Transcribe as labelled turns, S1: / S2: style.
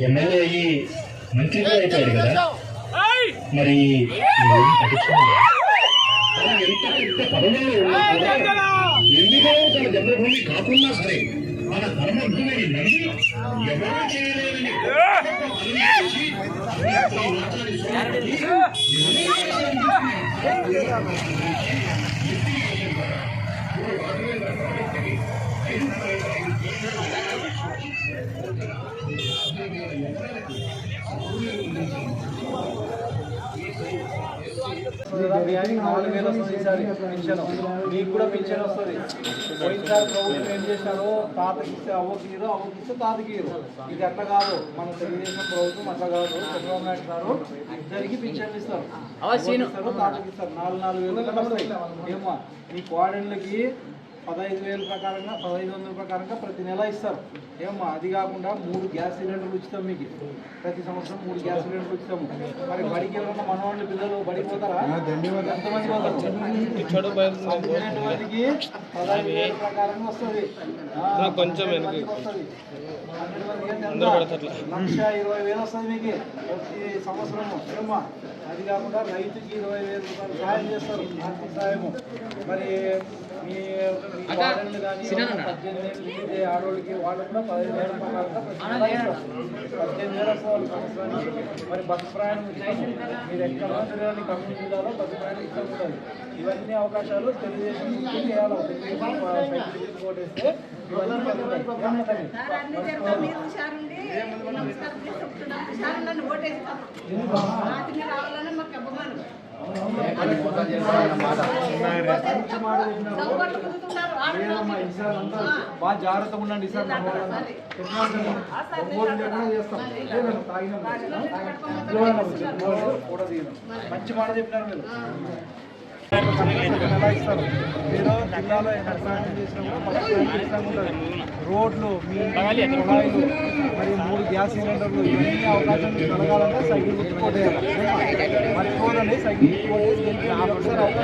S1: MLA అయ్యి మంత్రి కూడా అయిపోయాడు కదా, మరి ఎంత పెద్ద పదవుల్లో ఉన్నా కూడా ఎందుకో తన జన్మభూమి కాకున్నా సరే మన ధర్మభూమిని నమ్మి ఎవరు చేయలేదని
S2: బిర్యానీ 4000 వస్తుంది ఈసారి పెన్షన్, మీకు కూడా పెన్షన్ వస్తుంది. పోయినసారి ప్రభుత్వం ఏం చేశారో తాతకి ఇస్తే అవ్వకీరు, అవ్వకి ఇస్తే తాతకీరు. ఇది అట్లా కాదు, మన తెలుగుదేశం ప్రభుత్వం అట్లా కాదు. చంద్రబాబు నాయుడు గారు ఇద్దరికి పెన్షన్లు ఇస్తారు, తాతకి ఇస్తారు. 4,000 వస్తాయి. ఏమో మీ కోడళ్ళకి 15,000 ప్రకారంగా 1,500 ప్రకారంగా ప్రతి నెల ఇస్తారు. ఏమో అది కాకుండా 3 గ్యాస్ సిలిండర్లు ఉచితం. మీకు ప్రతి సంవత్సరం 3 గ్యాస్ సిలిండర్లు ఉచితం. మరి బడికి ఎవరన్నా మనవాళ్ళ పిల్లలు బడికి పోతారా? ఎంతమంది పోతారు? 18 మందికి 15,000 ప్రకారంగా వస్తుంది. కొంచెం వస్తుంది. 1,20,000 వస్తుంది మీకు ప్రతి సంవత్సరము. ఏమో అది కాకుండా రైతుకి 20,000 రూపాయలు సహాయం చేస్తారు, ఆర్థిక సహాయము. మరి మీ వాడళ్ళు కానీ 18 ఏళ్ళు ఆడవాళ్ళకి వాళ్ళు కూడా 15,000 ప్రకారంగా 18,000 వస్తుంది సంవత్సరానికి. మరి బస్సు ప్రయాణం మీరు ఎక్కడ తిరగాలి, కర్నూలు జిల్లాలో బస్సు ప్రయాణం ఇష్టం ఉంటుంది. ఇవన్నీ అవకాశాలు తెలుగుదేశం చేయాలి. తెలుగుదేశం ఓటేస్తే ఇవన్నీ జరుగుతాయి. బాగా జాగ్రత్తగా ఉండండి సార్. మంచి మాట చెప్పినారు మీరు. ఎలా ఇస్తారు మీరు? జిల్లాలో ప్రయాణం చేసినా కూడా రోడ్లు, మీ కుళాయిలు, మరి 3 గ్యాస్ సిలిండర్లు, ఇవన్నీ అవకాశం కలగాలంటే సైకిల్ గుర్తుకోటేయాలి. మర్చిపోదండి, సైకిల్ గుర్తుకోటేసి అవకాశం